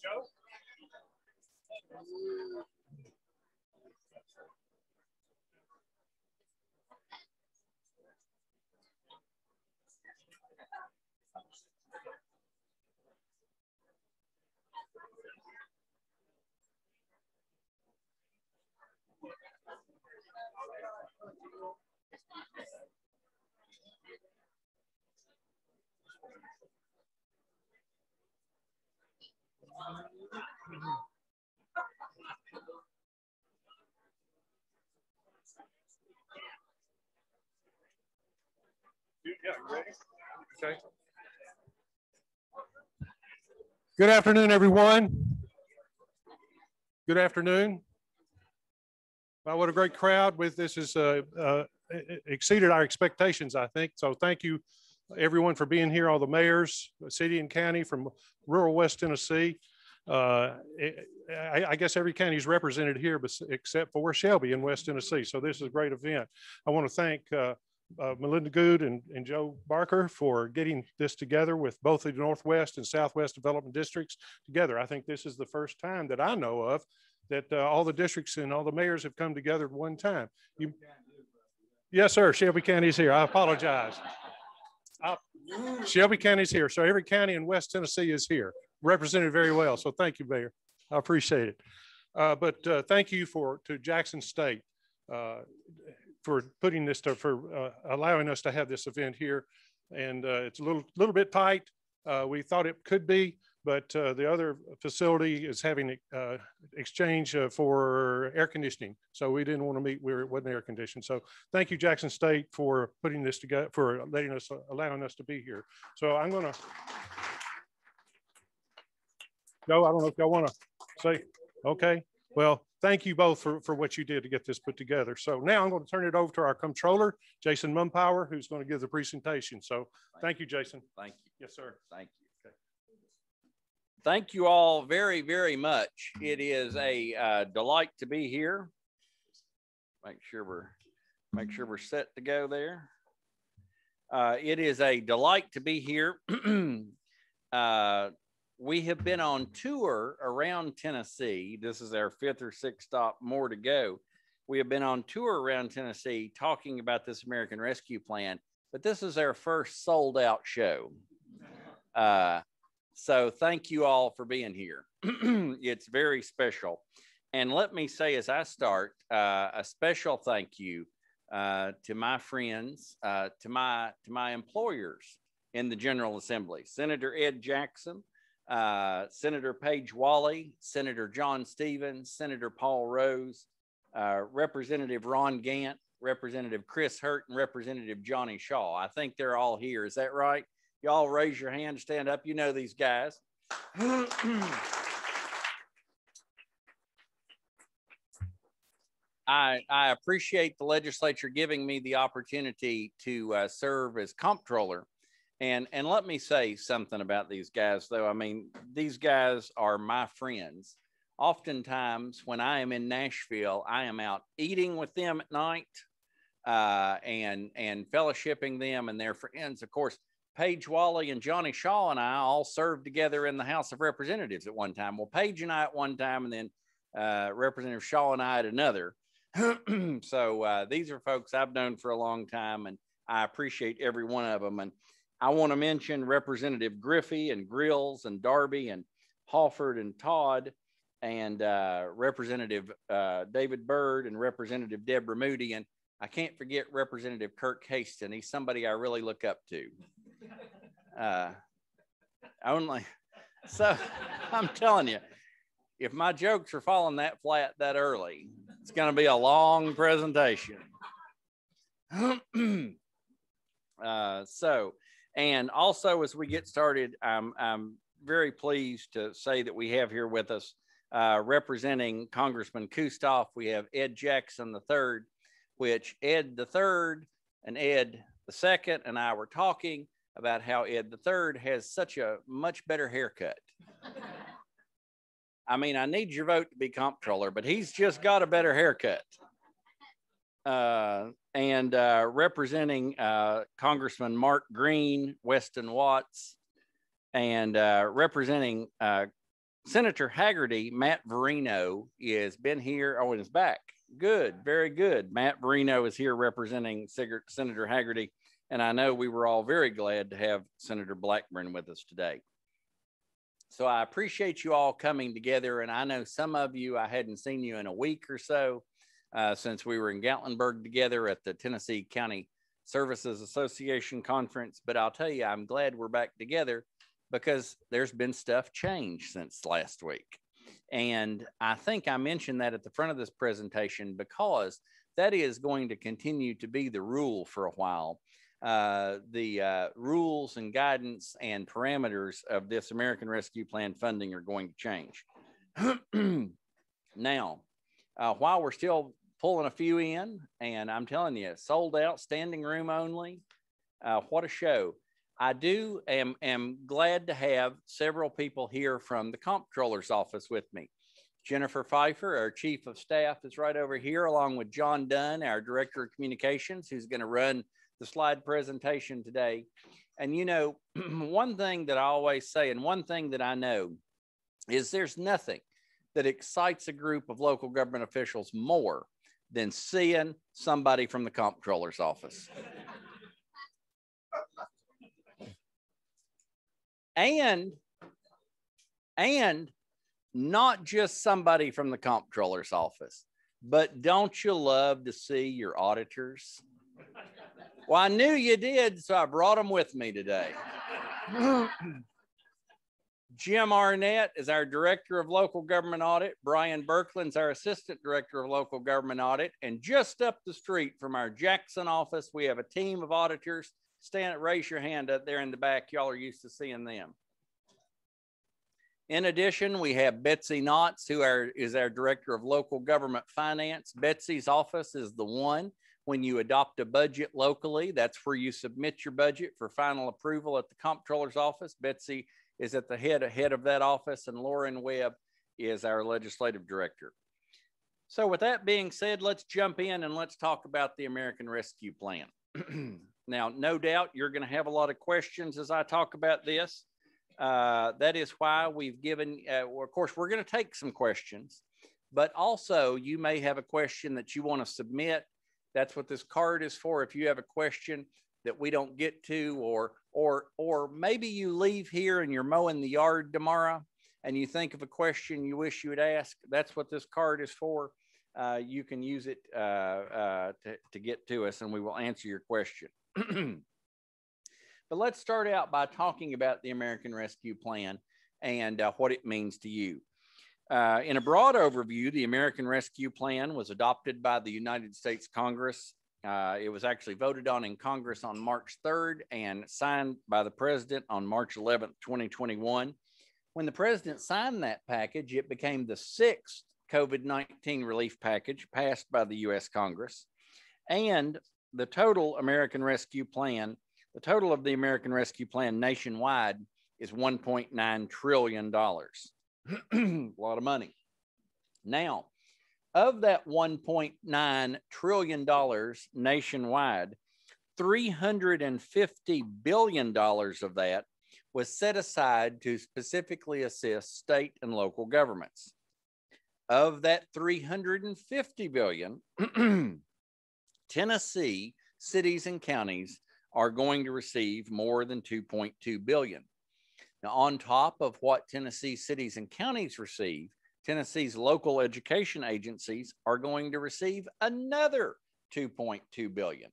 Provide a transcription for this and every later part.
Joe. Yeah, ready? Okay. Good afternoon, everyone. Good afternoon. Wow, what a great crowd. With this has exceeded our expectations, I think. So thank you, everyone, for being here, all the mayors, city and county from rural West Tennessee. I guess every county is represented here, except for Shelby in West Tennessee. So this is a great event. I want to thank Melinda Good and Joe Barker for getting this together with both the Northwest and Southwest Development Districts together. I think this is the first time that I know of that all the districts and all the mayors have come together at one time. Yes, sir. Shelby County is here. I apologize. Shelby County is here. So every county in West Tennessee is here, represented very well. So thank you, Mayor. I appreciate it. But thank you to Jackson State for putting this, for allowing us to have this event here. And it's a little bit tight. We thought it could be, but the other facility is having exchange for air conditioning. So we didn't want to meet where it wasn't air conditioned. So thank you, Jackson State, for putting this together, for allowing us to be here. So I'm going to, Joe, I don't know if y'all want to say, okay. Well, thank you both for what you did to get this put together. So now I'm going to turn it over to our Comptroller, Jason Mumpower, who's going to give the presentation. So thank you, Jason. Thank you. Yes, sir. Thank you. Okay. Thank you all very, very much. It is a delight to be here. Make sure we're set to go there. It is a delight to be here. We have been on tour around Tennessee. This is our 5th or 6th stop, more to go. We have been on tour around Tennessee talking about this American Rescue Plan, but this is our first sold out show. So thank you all for being here. It's very special. And let me say, as I start, a special thank you to my friends, to my employers in the General Assembly, Senator Ed Jackson, Senator Paige Wally, Senator John Stevens, Senator Paul Rose, Representative Ron Gant, Representative Chris Hurt, and Representative Johnny Shaw. I think they're all here. Is that right? Y'all raise your hand, stand up. You know these guys. I appreciate the legislature giving me the opportunity to serve as comptroller. And let me say something about these guys, though. I mean, these guys are my friends. Oftentimes, when I am in Nashville, I am out eating with them at night and fellowshipping them and their friends. Of course, Paige Wally and Johnny Shaw and I all served together in the House of Representatives at one time. Well, Paige and I at one time, and then Representative Shaw and I at another. So these are folks I've known for a long time, and I appreciate every one of them. And I want to mention Representative Griffey and Grills and Darby and Hawford and Todd and Representative David Byrd and Representative Deborah Moody. And I can't forget Representative Kirk Haston. He's somebody I really look up to. So I'm telling you, if my jokes are falling that flat that early, it's going to be a long presentation. And also, as we get started, I'm very pleased to say that we have here with us, representing Congressman Kustoff, we have Ed Jackson III, which Ed III and Ed II and I were talking about how Ed III has such a much better haircut. I mean, I need your vote to be comptroller, but he's just got a better haircut. And representing Congressman Mark Green, Weston Watts, and representing Senator Haggerty, Matt Verino, has been here. Oh, and is back. Good, very good. Matt Verino is here representing Senator Haggerty, and I know we were all very glad to have Senator Blackburn with us today. So I appreciate you all coming together, and I know some of you, I hadn't seen you in a week or so since we were in Gatlinburg together at the Tennessee County Services Association conference, but I'll tell you, I'm glad we're back together because there's been stuff changed since last week. And I think I mentioned that at the front of this presentation because that is going to continue to be the rule for a while. The rules and guidance and parameters of this American Rescue Plan funding are going to change. Now, while we're still pulling a few in, and I'm telling you, sold out, standing room only, what a show. I am glad to have several people here from the Comptroller's office with me. Jennifer Pfeiffer, our Chief of Staff, is right over here, along with John Dunn, our Director of Communications, who's going to run the slide presentation today. And you know, one thing that I always say, and one thing that I know, is there's nothing that excites a group of local government officials more than seeing somebody from the Comptroller's office. And not just somebody from the Comptroller's office, but don't you love to see your auditors? Well, I knew you did, so I brought them with me today. Jim Arnett is our Director of Local Government Audit. Brian Berkland's our Assistant Director of Local Government Audit. And just up the street from our Jackson office, we have a team of auditors. Raise your hand up there in the back. Y'all are used to seeing them. In addition, we have Betsy Knotts, who is our Director of Local Government Finance. Betsy's office is the one when you adopt a budget locally. That's where you submit your budget for final approval at the Comptroller's office. Betsy is at the head of that office, and Lauren Webb is our Legislative Director. So with that being said, let's jump in and let's talk about the American Rescue Plan. Now, no doubt you're going to have a lot of questions as I talk about this. That is why we've given, well, of course, we're going to take some questions, but also you may have a question that you want to submit. That's what this card is for. If you have a question that we don't get to, or maybe you leave here and you're mowing the yard tomorrow and you think of a question you wish you would ask, that's what this card is for. You can use it to get to us and we will answer your question. But let's start out by talking about the American Rescue Plan and what it means to you. In a broad overview, the American Rescue Plan was adopted by the United States Congress. It was actually voted on in Congress on March 3rd and signed by the President on March 11th, 2021. When the President signed that package, it became the 6th COVID-19 relief package passed by the U.S. Congress. And the total American Rescue Plan, the total of the American Rescue Plan nationwide is $1.9 trillion. A lot of money. Now, of that $1.9 trillion nationwide, $350 billion of that was set aside to specifically assist state and local governments. Of that $350 billion, Tennessee cities and counties are going to receive more than $2.2 billion. Now, on top of what Tennessee cities and counties receive, Tennessee's local education agencies are going to receive another $2.2 billion.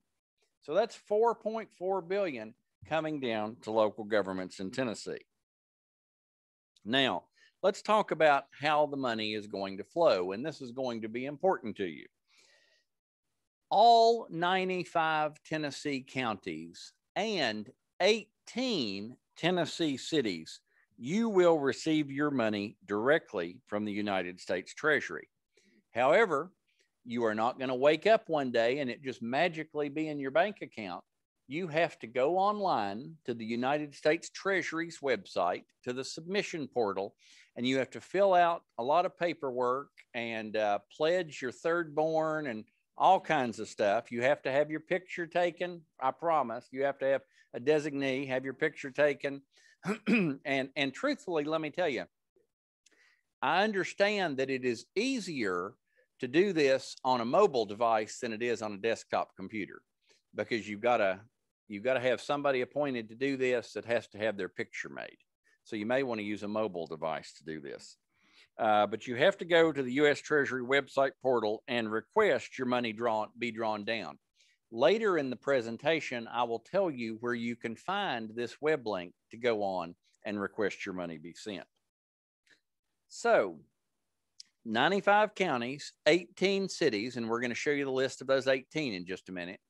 So that's $4.4 billion coming down to local governments in Tennessee. Now, let's talk about how the money is going to flow, and this is going to be important to you. All 95 Tennessee counties and 18 Tennessee cities, you will receive your money directly from the United States Treasury. However, you are not going to wake up one day and it just magically be in your bank account. You have to go online to the United States Treasury's website, to the submission portal, and you have to fill out a lot of paperwork and pledge your third born and all kinds of stuff. You have to have your picture taken. I promise. You have to have a designee, have your picture taken. And truthfully, let me tell you, I understand that it is easier to do this on a mobile device than it is on a desktop computer, because you've got to have somebody appointed to do this that has to have their picture made. So you may want to use a mobile device to do this. But you have to go to the U.S. Treasury website portal and request your money be drawn down. Later in the presentation, I will tell you where you can find this web link to go on and request your money be sent. So 95 counties, 18 cities, and we're going to show you the list of those 18 in just a minute.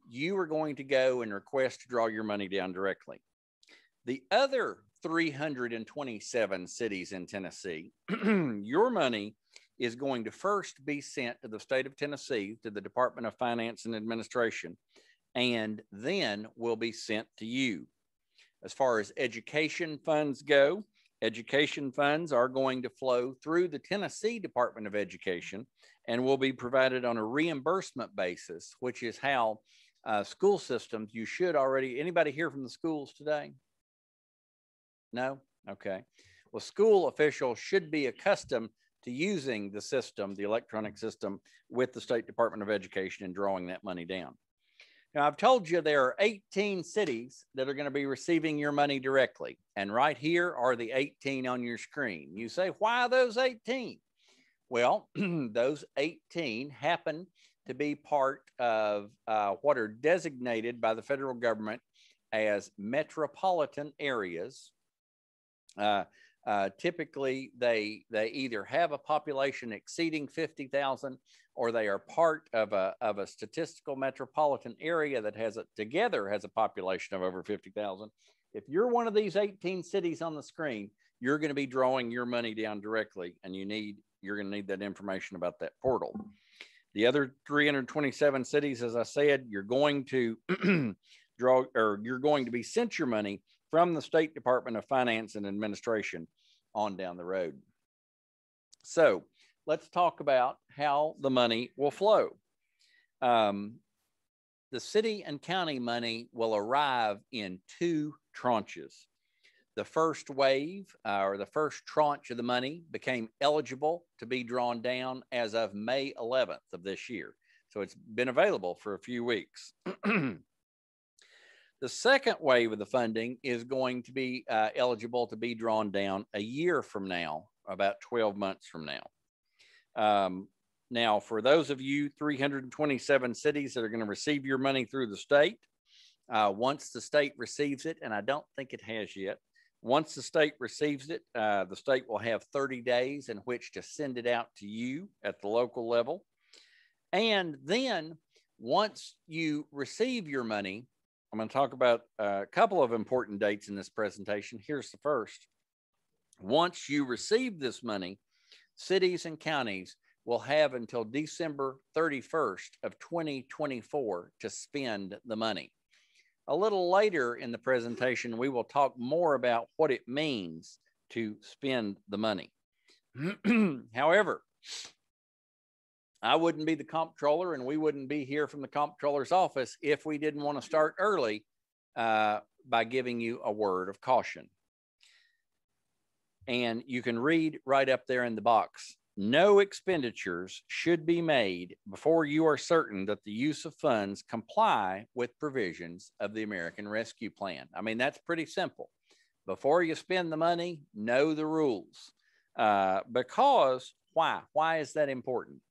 You are going to go and request to draw your money down directly. The other 327 cities in Tennessee, your money is going to first be sent to the state of Tennessee, to the Department of Finance and Administration, and then will be sent to you. As far as education funds go, education funds are going to flow through the Tennessee Department of Education and will be provided on a reimbursement basis, which is how school systems, you should already, anybody here from the schools today? No? Okay. Well, school officials should be accustomed to using the system, the electronic system, with the State Department of Education and drawing that money down. Now, I've told you there are 18 cities that are going to be receiving your money directly. And right here are the 18 on your screen. You say, why those 18? Well, those 18 happen to be part of what are designated by the federal government as metropolitan areas. Typically, they either have a population exceeding 50,000, or they are part of a statistical metropolitan area that has a population of over 50,000. If you're one of these 18 cities on the screen, you're going to be drawing your money down directly, and you're going to need that information about that portal. The other 327 cities, as I said, you're going to you're going to be sent your money from the State Department of Finance and Administration on down the road. So let's talk about how the money will flow. The city and county money will arrive in 2 tranches. The first wave or the first tranche of the money became eligible to be drawn down as of May 11th of this year. So it's been available for a few weeks. The second wave of the funding is going to be eligible to be drawn down a year from now, about 12 months from now. Now, for those of you 327 cities that are going to receive your money through the state, once the state receives it, and I don't think it has yet, once the state receives it, the state will have 30 days in which to send it out to you at the local level. And then once you receive your money, I'm going to talk about a couple of important dates in this presentation. Here's the first. Once you receive this money, cities and counties will have until December 31st of 2024 to spend the money. A little later in the presentation, we will talk more about what it means to spend the money. However, I wouldn't be the comptroller, and we wouldn't be here from the comptroller's office if we didn't want to start early by giving you a word of caution. And you can read right up there in the box, no expenditures should be made before you are certain that the use of funds comply with provisions of the American Rescue Plan. I mean, that's pretty simple. Before you spend the money, know the rules. Because, why? Why is that important?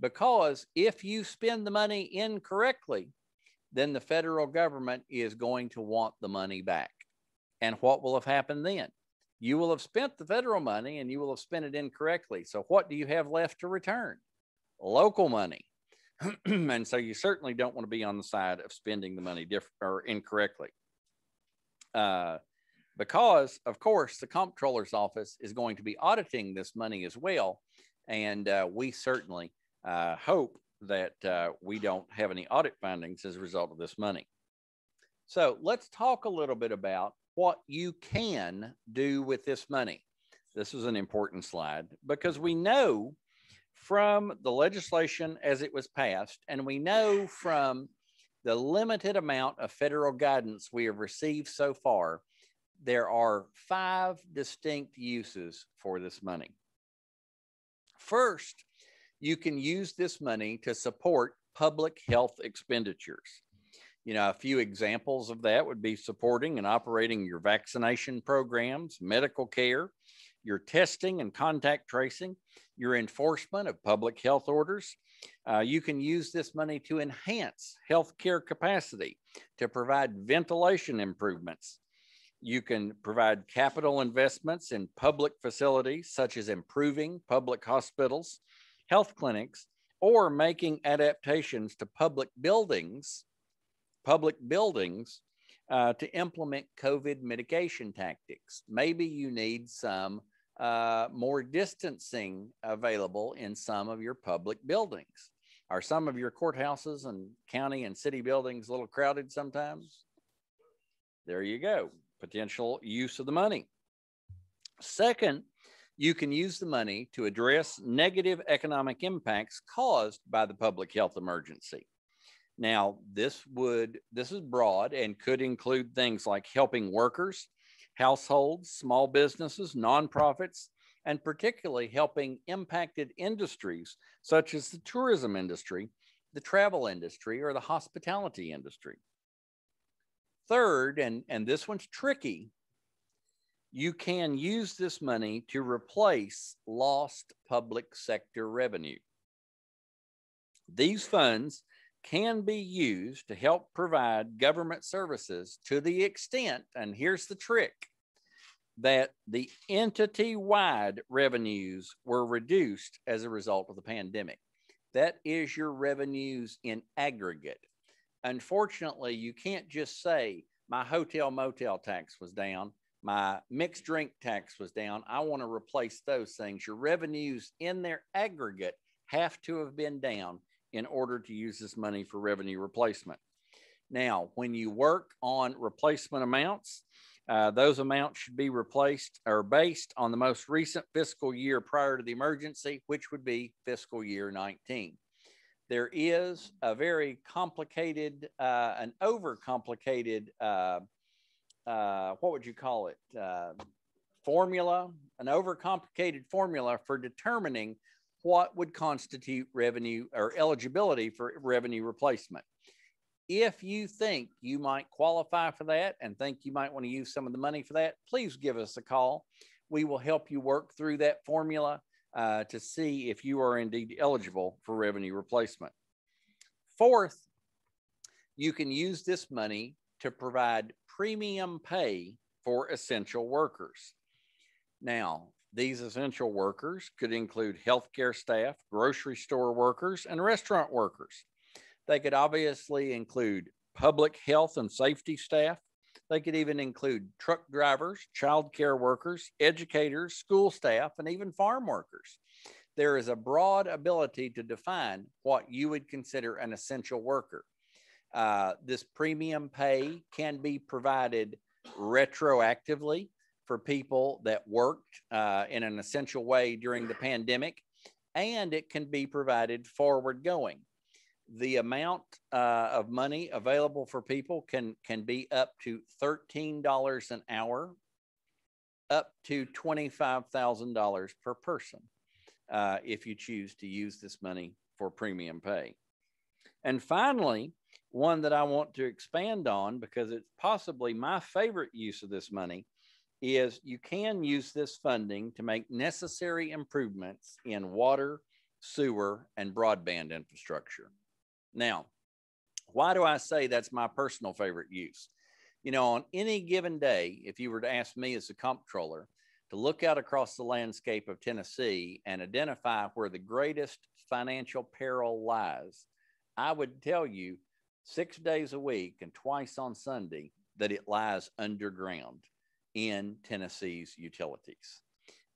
Because if you spend the money incorrectly, then the federal government is going to want the money back. And what will have happened then? You will have spent the federal money and you will have spent it incorrectly. So what do you have left to return? Local money. And so you certainly don't want to be on the side of spending the money incorrectly. Because, of course, the comptroller's office is going to be auditing this money as well. And we certainly hope that we don't have any audit findings as a result of this money. So let's talk a little bit about what you can do with this money. This is an important slide because we know from the legislation as it was passed, and we know from the limited amount of federal guidance we have received so far, there are 5 distinct uses for this money. First, you can use this money to support public health expenditures. You know, a few examples of that would be supporting and operating your vaccination programs, medical care, your testing and contact tracing, your enforcement of public health orders. You can use this money to enhance healthcare capacity, to provide ventilation improvements. You can provide capital investments in public facilities, such as improving public hospitals, health clinics, or making adaptations to public buildings to implement COVID mitigation tactics. Maybe you need some more distancing available in some of your public buildings. Are some of your courthouses and county and city buildings a little crowded sometimes? There you go, potential use of the money. Second, you can use the money to address negative economic impacts caused by the public health emergency. Now, this is broad and could include things like helping workers, households, small businesses, nonprofits, and particularly helping impacted industries such as the tourism industry, the travel industry, or the hospitality industry. Third, and this one's tricky, you can use this money to replace lost public sector revenue. These funds can be used to help provide government services to the extent, and here's the trick, that the entity-wide revenues were reduced as a result of the pandemic. That is your revenues in aggregate. Unfortunately, you can't just say my hotel motel tax was down, my mixed drink tax was down. I want to replace those things. Your revenues in their aggregate have to have been down in order to use this money for revenue replacement. Now, when you work on replacement amounts, those amounts should be replaced or based on the most recent fiscal year prior to the emergency, which would be fiscal year 19. There is a very complicated, an overcomplicated, what would you call it? Formula, an overcomplicated formula for determining what would constitute revenue or eligibility for revenue replacement. If you think you might qualify for that and think you might want to use some of the money for that, please give us a call. We will help you work through that formula to see if you are indeed eligible for revenue replacement. Fourth, you can use this money to provide premium pay for essential workers. Now, these essential workers could include healthcare staff, grocery store workers, and restaurant workers. They could obviously include public health and safety staff. They could even include truck drivers, childcare workers, educators, school staff, and even farm workers. There is a broad ability to define what you would consider an essential worker. This premium pay can be provided retroactively for people that worked in an essential way during the pandemic, and it can be provided forward going. The amount of money available for people can be up to $13 an hour, up to $25,000 per person if you choose to use this money for premium pay. And finally, one that I want to expand on because it's possibly my favorite use of this money is you can use this funding to make necessary improvements in water, sewer, and broadband infrastructure. Now, why do I say that's my personal favorite use? You know, on any given day, if you were to ask me as a comptroller to look out across the landscape of Tennessee and identify where the greatest financial peril lies, I would tell you 6 days a week and twice on Sunday that it lies underground in Tennessee's utilities.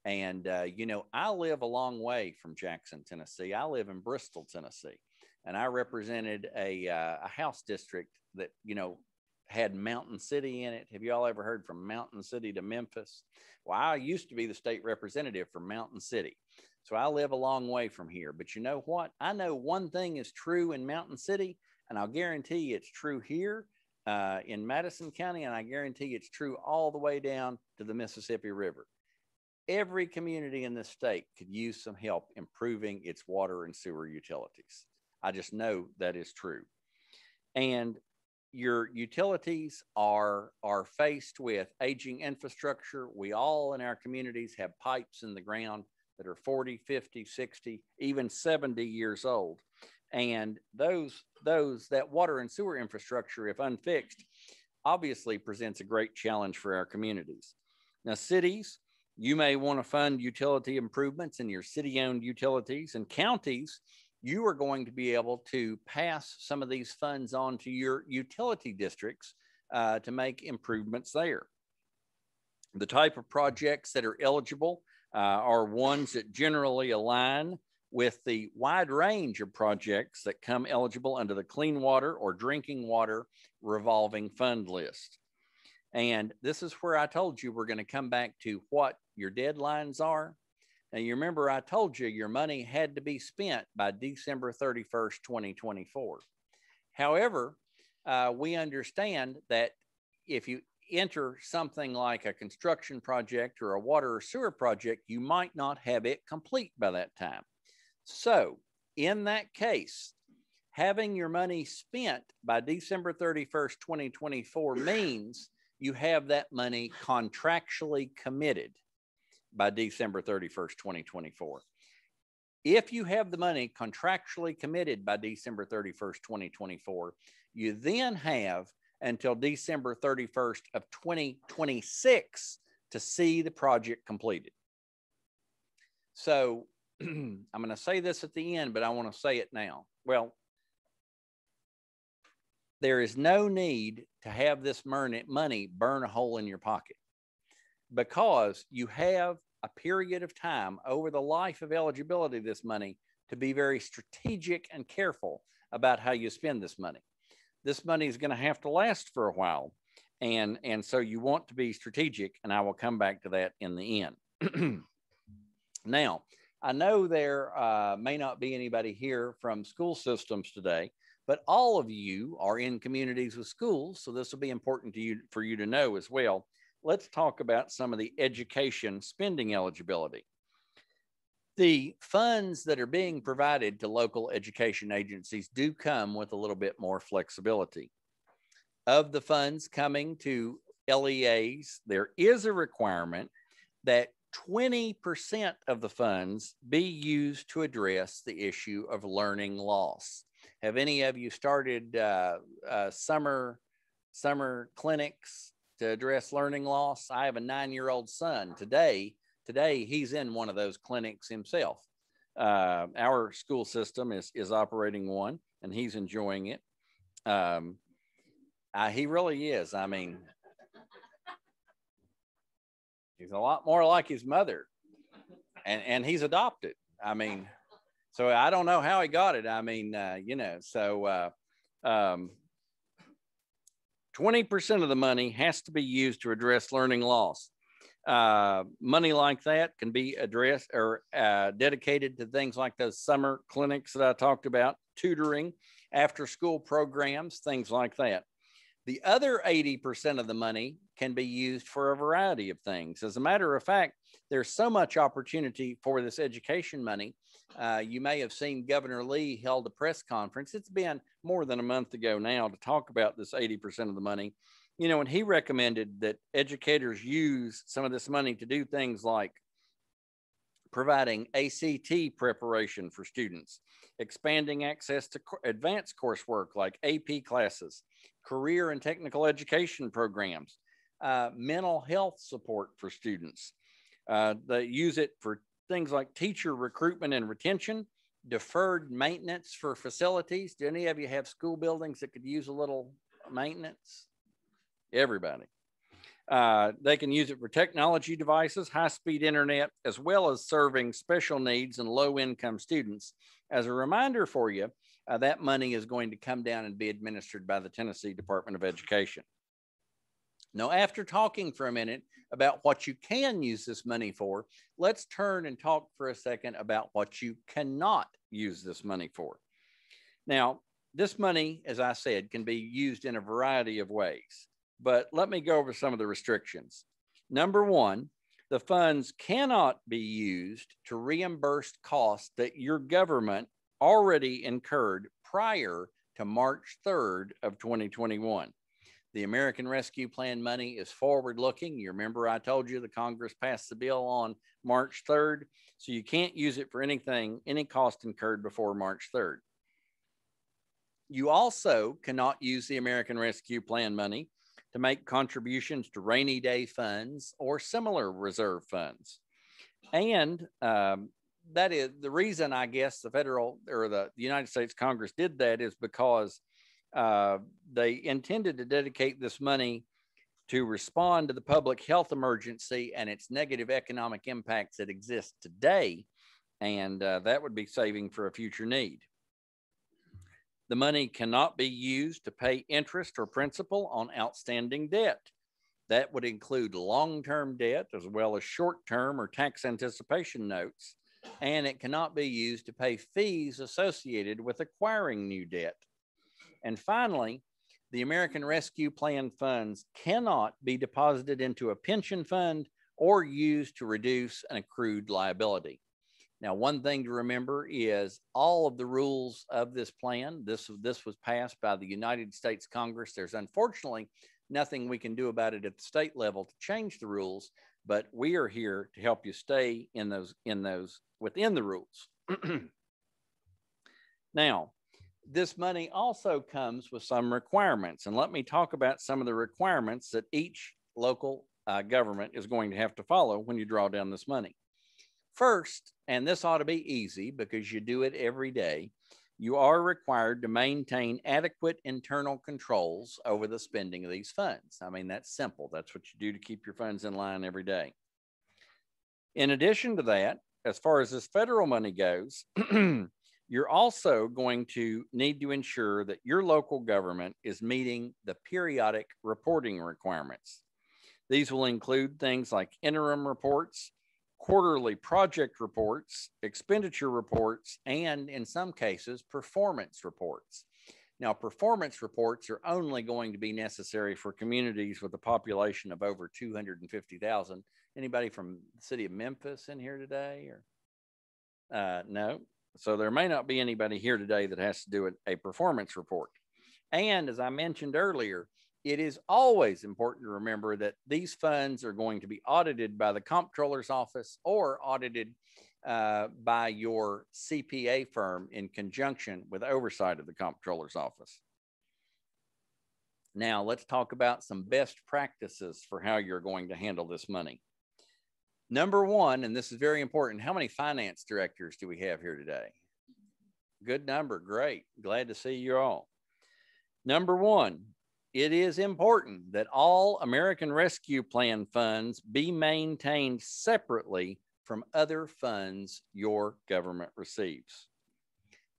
And, you know, I live a long way from Jackson, Tennessee. I live in Bristol, Tennessee, and I represented a house district that, you know, had Mountain City in it. Have you all ever heard from Mountain City to Memphis? Well, I used to be the state representative for Mountain City. So I live a long way from here. But you know what? I know one thing is true in Mountain City, and I'll guarantee it's true here in Madison County, and I guarantee it's true all the way down to the Mississippi River. every community in the state could use some help improving its water and sewer utilities. I just know that is true. And your utilities are faced with aging infrastructure. We all in our communities have pipes in the ground that are 40, 50, 60, even 70 years old. And that water and sewer infrastructure, if unfixed, obviously presents a great challenge for our communities. Now, cities, you may want to fund utility improvements in your city-owned utilities, and counties, you are going to be able to pass some of these funds on to your utility districts to make improvements there. The type of projects that are eligible are ones that generally align with the wide range of projects that come eligible under the Clean Water or Drinking Water Revolving Fund list. And this is where I told you we're going to come back to what your deadlines are. Now, you remember I told you your money had to be spent by December 31st, 2024. However, we understand that if you enter something like a construction project or a water or sewer project, you might not have it complete by that time. So in that case, having your money spent by December 31st, 2024 means you have that money contractually committed by December 31st, 2024. If you have the money contractually committed by December 31st, 2024, you then have until December 31st of 2026 to see the project completed. So I'm going to say this at the end, but I want to say it now. Well, there is no need to have this money burn a hole in your pocket, because you have a period of time over the life of eligibility of this money to be very strategic and careful about how you spend this money. This money is going to have to last for a while. And so you want to be strategic, and I will come back to that in the end. Now, I know there may not be anybody here from school systems today, but all of you are in communities with schools, so this will be important to you for you to know as well. Let's talk about some of the education spending eligibility. The funds that are being provided to local education agencies do come with a little bit more flexibility. Of the funds coming to LEAs, there is a requirement that 20% of the funds be used to address the issue of learning loss. Have any of you started summer clinics to address learning loss? I have a 9-year-old son. Today he's in one of those clinics himself. Our school system is operating one, and he's enjoying it. He really is. I mean, he's a lot more like his mother, and he's adopted. I mean, so I don't know how he got it. I mean, so 20% of the money has to be used to address learning loss. Money like that can be addressed or dedicated to things like those summer clinics that I talked about, tutoring, after school programs, things like that. The other 80% of the money can be used for a variety of things. As a matter of fact, there's so much opportunity for this education money. You may have seen Governor Lee held a press conference. It's been more than a month ago now to talk about this 80% of the money. You know, and he recommended that educators use some of this money to do things like providing ACT preparation for students, expanding access to advanced coursework like AP classes, career and technical education programs, mental health support for students. They use it for things like teacher recruitment and retention, deferred maintenance for facilities. Do any of you have school buildings that could use a little maintenance? Everybody. They can use it for technology devices, high-speed internet, as well as serving special needs and low-income students. As a reminder for you, that money is going to come down and be administered by the Tennessee Department of Education. Now, after talking for a minute about what you can use this money for, let's turn and talk for a second about what you cannot use this money for. Now, this money, as I said, can be used in a variety of ways. But let me go over some of the restrictions. Number one, The funds cannot be used to reimburse costs that your government already incurred prior to March 3rd of 2021. The American Rescue Plan money is forward-looking. You remember I told you the Congress passed the bill on March 3rd, so you can't use it for anything, any cost incurred before March 3rd. You also cannot use the American Rescue Plan money to make contributions to rainy day funds or similar reserve funds. And that is the reason, I guess, the federal or the United States Congress did that is because they intended to dedicate this money to respond to the public health emergency and its negative economic impacts that exist today. And that would be saving for a future need. The money cannot be used to pay interest or principal on outstanding debt. That would include long-term debt as well as short-term or tax anticipation notes. And it cannot be used to pay fees associated with acquiring new debt. And finally, the American Rescue Plan funds cannot be deposited into a pension fund or used to reduce an accrued liability. Now, one thing to remember is all of the rules of this plan, this was passed by the United States Congress. There's unfortunately nothing we can do about it at the state level to change the rules, but we are here to help you stay within the rules. Now, this money also comes with some requirements, and let me talk about some of the requirements that each local government is going to have to follow when you draw down this money. First, and this ought to be easy because you do it every day, you are required to maintain adequate internal controls over the spending of these funds. I mean, that's simple. That's what you do to keep your funds in line every day. In addition to that, as far as this federal money goes, you're also going to need to ensure that your local government is meeting the periodic reporting requirements. These will include things like interim reports, quarterly project reports, expenditure reports, and in some cases, performance reports. Now, performance reports are only going to be necessary for communities with a population of over 250,000. Anybody from the city of Memphis in here today? Or no? So there may not be anybody here today that has to do a performance report. And as I mentioned earlier, it is always important to remember that these funds are going to be audited by the Comptroller's office or audited by your CPA firm in conjunction with oversight of the Comptroller's office. Now, let's talk about some best practices for how you're going to handle this money. Number one, and this is very important, how many finance directors do we have here today? Good number, great. Glad to see you all. Number one, it is important that all American Rescue Plan funds be maintained separately from other funds your government receives.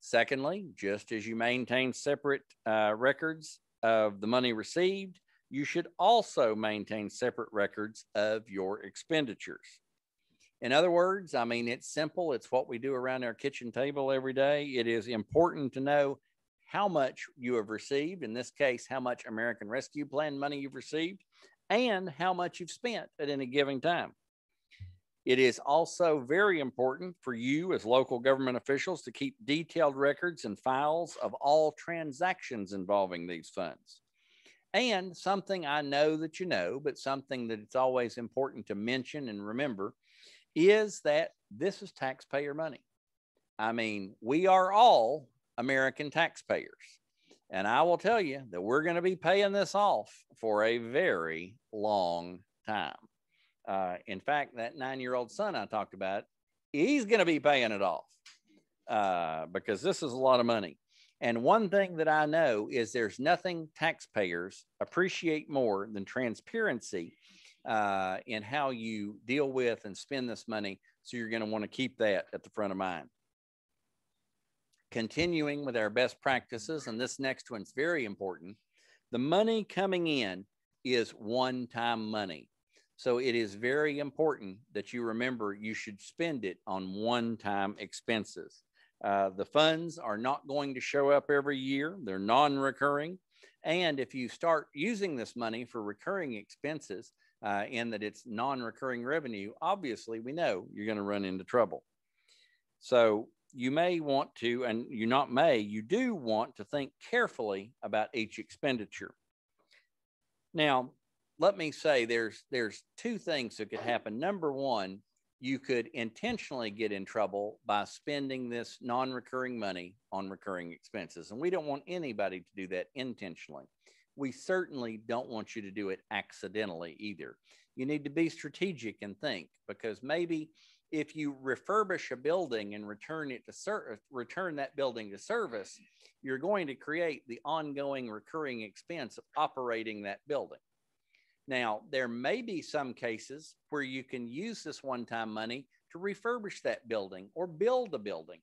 Secondly, just as you maintain separate records of the money received, you should also maintain separate records of your expenditures. In other words, I mean, it's simple. It's what we do around our kitchen table every day. It is important to know how much you have received, in this case, how much American Rescue Plan money you've received, and how much you've spent at any given time. It is also very important for you as local government officials to keep detailed records and files of all transactions involving these funds. And something I know that you know, but something that it's always important to mention and remember is that this is taxpayer money. I mean, we are all American taxpayers. And I will tell you that we're going to be paying this off for a very long time. In fact, that 9-year-old son I talked about, he's going to be paying it off because this is a lot of money. And one thing that I know is there's nothing taxpayers appreciate more than transparency in how you deal with and spend this money. So you're going to want to keep that at the front of mind. Continuing with our best practices, and this next one's very important. The money coming in is one-time money. So it is very important that you remember you should spend it on one-time expenses. The funds are not going to show up every year. They're non-recurring. And if you start using this money for recurring expenses, in that it's non-recurring revenue, obviously we know you're going to run into trouble. So you may want to, and you do want to think carefully about each expenditure. Now, let me say there's two things that could happen. Number one, you could intentionally get in trouble by spending this non-recurring money on recurring expenses. And we don't want anybody to do that intentionally. We certainly don't want you to do it accidentally either. You need to be strategic and think, because maybe if you refurbish a building and return that building to service, you're going to create the ongoing recurring expense of operating that building. Now, there may be some cases where you can use this one-time money to refurbish that building or build a building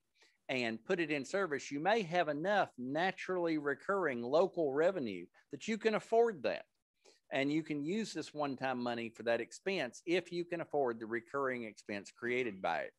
and put it in service. You may have enough naturally recurring local revenue that you can afford that. And you can use this one-time money for that expense if you can afford the recurring expense created by it.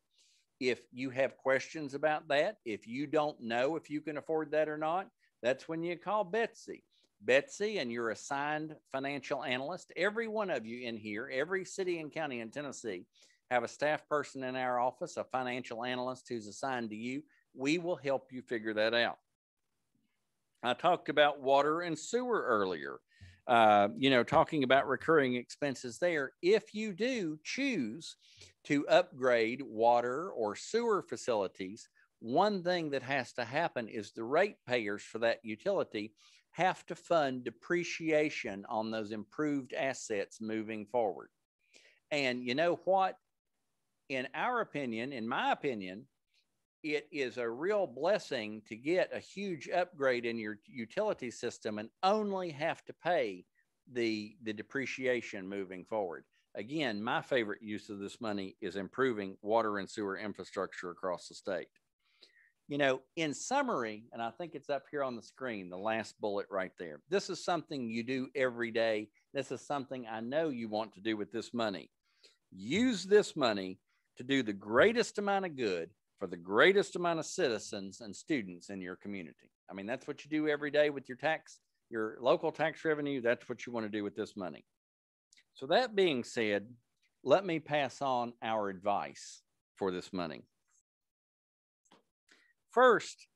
If you have questions about that, if you don't know if you can afford that or not, that's when you call Betsy. Betsy and your assigned financial analyst, every one of you in here, every city and county in Tennessee, have a staff person in our office, a financial analyst who's assigned to you. We will help you figure that out. I talked about water and sewer earlier, talking about recurring expenses there. If you do choose to upgrade water or sewer facilities, one thing that has to happen is the ratepayers for that utility have to fund depreciation on those improved assets moving forward. And you know what? In our opinion, in my opinion, it is a real blessing to get a huge upgrade in your utility system and only have to pay the depreciation moving forward. Again, my favorite use of this money is improving water and sewer infrastructure across the state. In summary, and I think it's up here on the screen, the last bullet right there. This is something you do every day. This is something I know you want to do with this money. Use this money to do the greatest amount of good for the greatest amount of citizens and students in your community. I mean, that's what you do every day with your local tax revenue. That's what you want to do with this money. So that being said, let me pass on our advice for this money. First,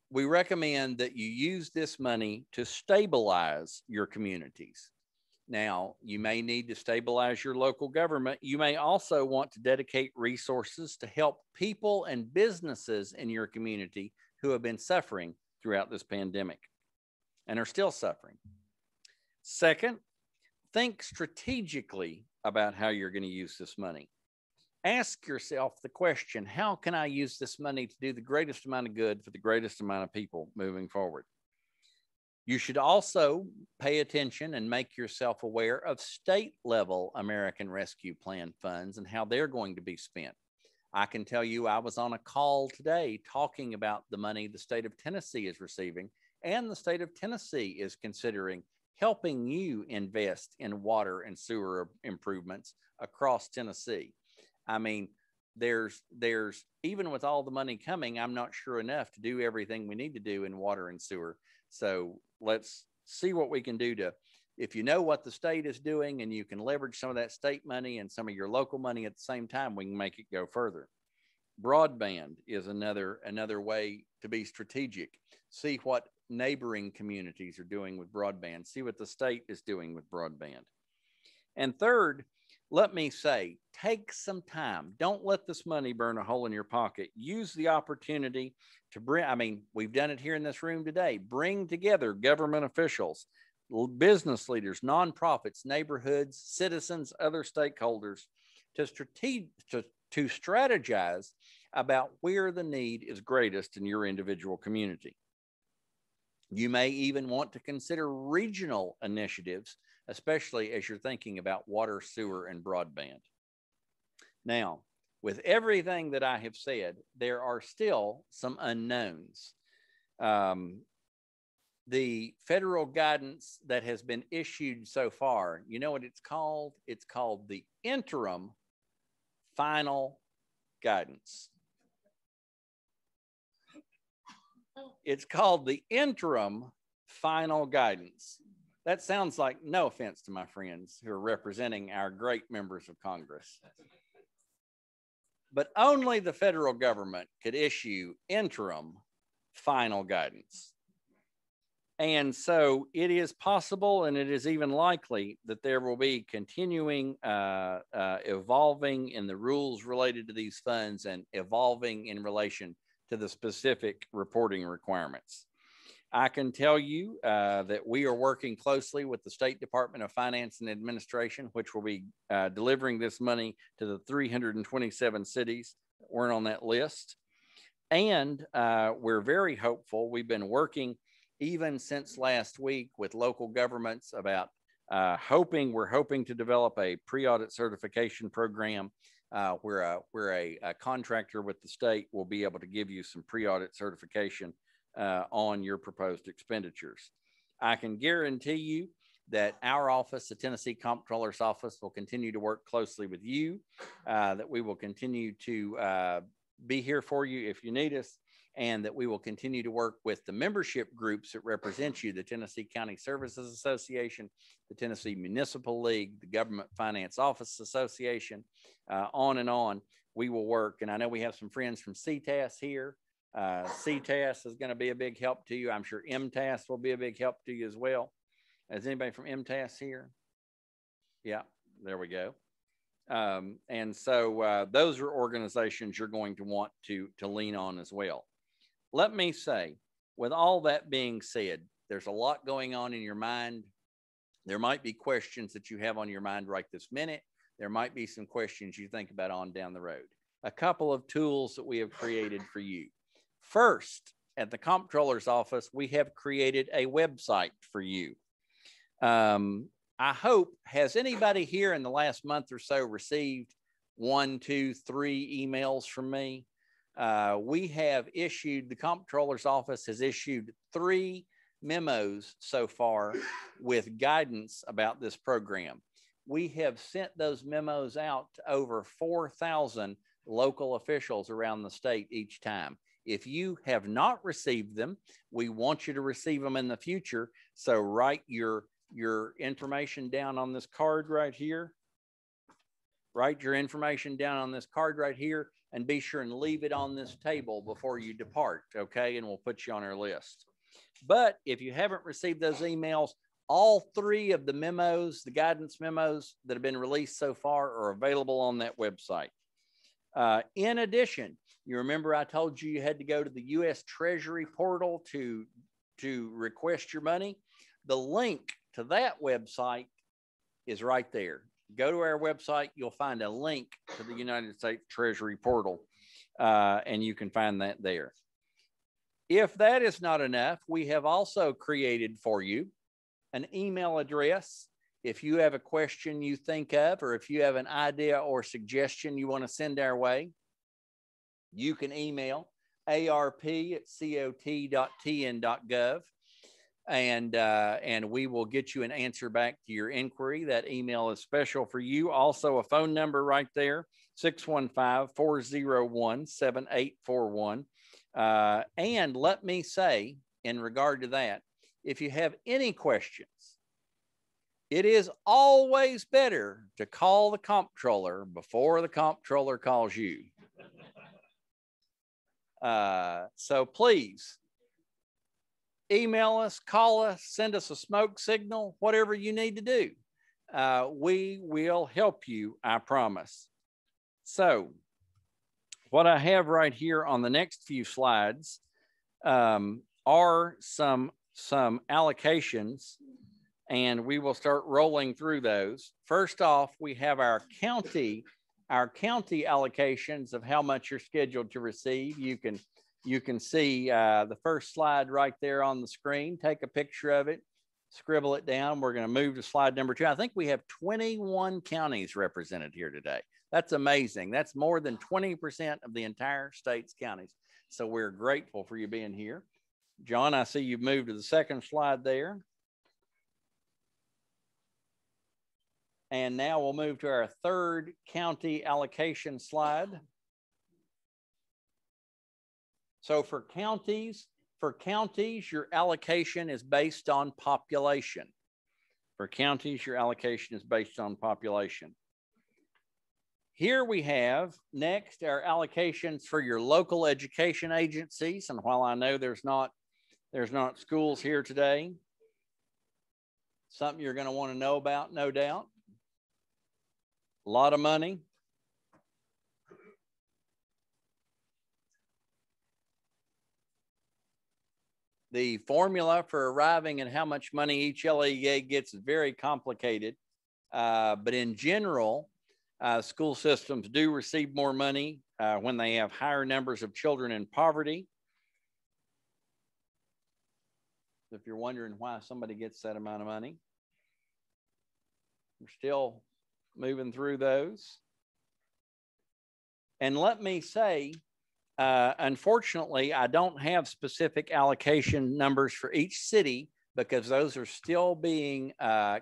we recommend that you use this money to stabilize your communities. Now, you may need to stabilize your local government. You may also want to dedicate resources to help people and businesses in your community who have been suffering throughout this pandemic and are still suffering. Second, think strategically about how you're going to use this money. Ask yourself the question, how can I use this money to do the greatest amount of good for the greatest amount of people moving forward? You should also pay attention and make yourself aware of state level American Rescue Plan funds and how they're going to be spent. I can tell you I was on a call today talking about the money the state of Tennessee is receiving, and the state of Tennessee is considering helping you invest in water and sewer improvements across Tennessee. I mean, there's even with all the money coming, I'm not sure enough to do everything we need to do in water and sewer. So let's see what we can do if you know what the state is doing and you can leverage some of that state money and some of your local money at the same time, we can make it go further. Broadband is another way to be strategic. See what neighboring communities are doing with broadband. See what the state is doing with broadband. And third, let me say, take some time. Don't let this money burn a hole in your pocket. Use the opportunity to we've done it here in this room today. Bring together government officials, business leaders, nonprofits, neighborhoods, citizens, other stakeholders to strategize about where the need is greatest in your individual community. You may even want to consider regional initiatives, especially as you're thinking about water, sewer, and broadband. Now, with everything that I have said, there are still some unknowns. The federal guidance that has been issued so far, you know what it's called? It's called the interim final guidance. It's called the interim final guidance. That sounds like, no offense to my friends who are representing our great members of Congress, but only the federal government could issue interim final guidance. And so it is possible, and it is even likely, that there will be continuing evolving in the rules related to these funds and evolving in relation to the specific reporting requirements. I can tell you that we are working closely with the State Department of Finance and Administration, which will be delivering this money to the 327 cities that weren't on that list. And we're very hopeful. We've been working even since last week with local governments about we're hoping to develop a pre-audit certification program where a contractor with the state will be able to give you some pre-audit certification on your proposed expenditures. I can guarantee you that our office, the Tennessee Comptroller's office, will continue to work closely with you, that we will continue to be here for you if you need us, and that we will continue to work with the membership groups that represent you, the Tennessee County Services Association, the Tennessee Municipal League, the Government Finance Office Association, on and on. We will work, and I know we have some friends from CTAS here. CTAS is going to be a big help to you. I'm sure MTAS will be a big help to you as well. Is anybody from MTAS here? Yeah, there we go. And so those are organizations you're going to want to lean on as well. Let me say, with all that being said, there's a lot going on in your mind. There might be questions that you have on your mind right this minute. There might be some questions you think about on down the road. A couple of tools that we have created for you. First, at the Comptroller's office, we have created a website for you. I hope, has anybody here in the last month or so received 1, 2, 3 emails from me? The Comptroller's office has issued 3 memos so far with guidance about this program. We have sent those memos out to over 4,000 local officials around the state each time. If you have not received them, we want you to receive them in the future. So write your information down on this card right here. Write your information down on this card right here, and be sure and leave it on this table before you depart, okay? And we'll put you on our list. But if you haven't received those emails, all 3 of the memos, the guidance memos that have been released so far, are available on that website. In addition, you remember I told you had to go to the U.S. Treasury portal to request your money? The link to that website is right there. Go to our website, you'll find a link to the United States Treasury portal, and you can find that there. If that is not enough, we have also created for you an email address. If you have a question you think of, or if you have an idea or suggestion you want to send our way, you can email arp@cot.tn.gov. And we will get you an answer back to your inquiry. That email is special for you. Also, a phone number right there, 615-401-7841. And let me say, in regard to that, if you have any questions, it is always better to call the Comptroller before the Comptroller calls you. So please, email us, call us, send us a smoke signal, whatever you need to do. We will help you, I promise. So what I have right here on the next few slides are some allocations, and we will start rolling through those. First off, we have our county allocations of how much you're scheduled to receive. You can see the first slide right there on the screen. Take a picture of it, scribble it down. We're going to move to slide number 2. I think we have 21 counties represented here today. That's amazing. That's more than 20% of the entire state's counties. So we're grateful for you being here. John, I see you've moved to the second slide there. And now we'll move to our third county allocation slide. So for counties, your allocation is based on population. For counties, your allocation is based on population. Here we have next our allocations for your local education agencies. And while I know there's not schools here today, something you're going to want to know about, no doubt. A lot of money. The formula for arriving at how much money each LEA gets is very complicated. But in general, school systems do receive more money when they have higher numbers of children in poverty. If you're wondering why somebody gets that amount of money, we're still moving through those. And let me say, unfortunately, I don't have specific allocation numbers for each city because those are still being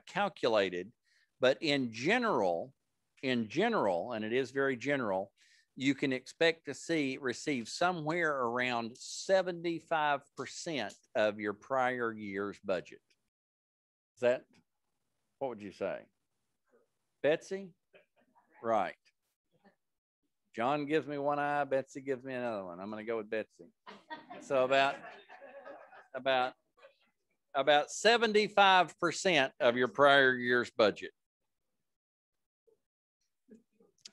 calculated. But in general, and it is very general, you can expect to receive somewhere around 75% of your prior year's budget. Is that, what would you say? Betsy? Right. John gives me one eye, Betsy gives me another one. I'm going to go with Betsy. So about 75% of your prior year's budget.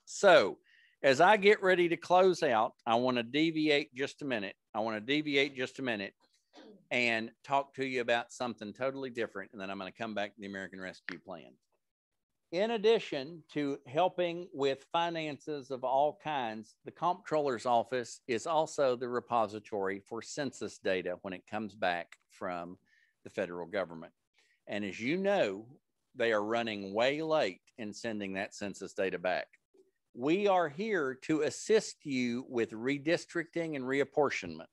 So as I get ready to close out, I want to deviate just a minute. And talk to you about something totally different. And then I'm going to come back to the American Rescue Plan. In addition to helping with finances of all kinds, the Comptroller's office is also the repository for census data when it comes back from the federal government. And as you know, they are running way late in sending that census data back. We are here to assist you with redistricting and reapportionment.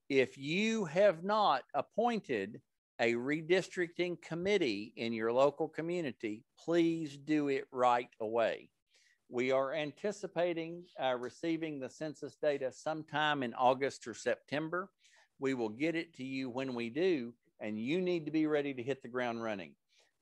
If you have not appointed a redistricting committee in your local community, please do it right away. We are anticipating receiving the census data sometime in August or September. We will get it to you when we do, and you need to be ready to hit the ground running.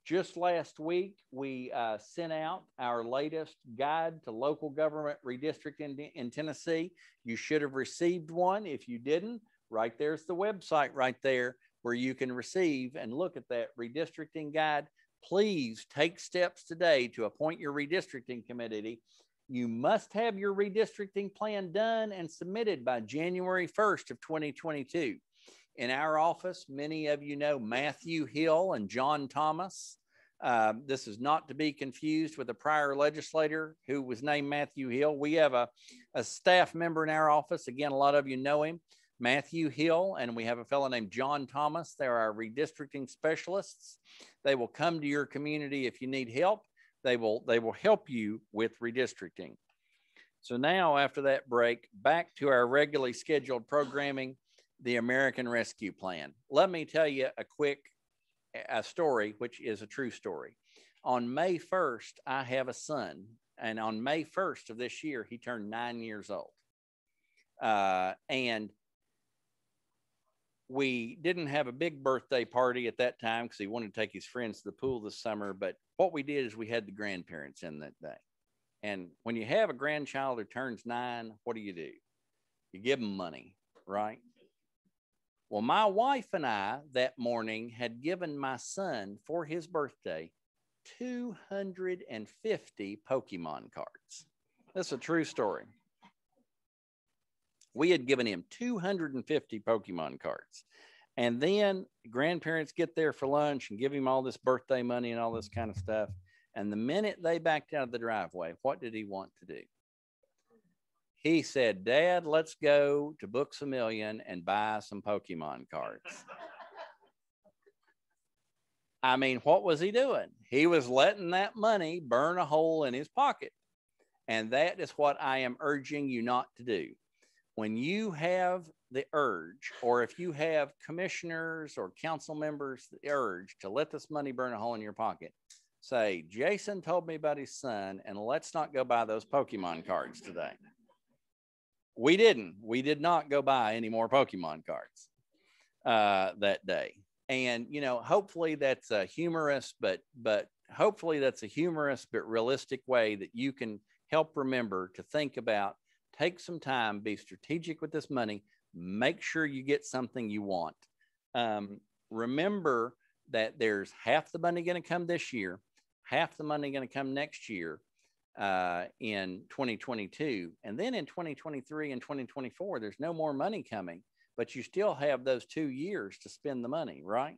Just last week, we sent out our latest guide to local government redistricting in Tennessee. You should have received one. If you didn't, right there's the website right there where you can receive and look at that redistricting guide. Please take steps today to appoint your redistricting committee. You must have your redistricting plan done and submitted by January 1st of 2022. In our office, many of you know Matthew Hill and John Thomas. This is not to be confused with a prior legislator who was named Matthew Hill. We have a staff member in our office. Again, a lot of you know him, Matthew Hill, and we have a fellow named John Thomas. They're our redistricting specialists. They will come to your community if you need help. They will help you with redistricting. So now, after that break, back to our regularly scheduled programming, the American Rescue Plan. Let me tell you a quick story, which is a true story. On May 1st, I have a son, and on May 1st of this year, he turned 9 years old. And we didn't have a big birthday party at that time because he wanted to take his friends to the pool this summer. But what we did is we had the grandparents in that day. And when you have a grandchild who turns 9, what do? You give them money, right? Well, my wife and I that morning had given my son for his birthday 250 Pokemon cards. That's a true story. We had given him 250 Pokemon cards. And then grandparents get there for lunch and give him all this birthday money and all this kind of stuff. And the minute they backed out of the driveway, what did he want to do? He said, "Dad, let's go to Books A Million and buy some Pokemon cards." I mean, what was he doing? He was letting that money burn a hole in his pocket. And that is what I am urging you not to do. When you have the urge, or if you have commissioners or council members, the urge to let this money burn a hole in your pocket, say, "Jason told me about his son, and let's not go buy those Pokemon cards today." We did not go buy any more Pokemon cards that day. And, you know, hopefully that's a humorous, but hopefully that's a humorous but realistic way that you can help remember to think about. Take some time, be strategic with this money, make sure you get something you want. Remember that there's half the money going to come this year, half the money going to come next year in 2022. And then in 2023 and 2024, there's no more money coming, but you still have those 2 years to spend the money, right?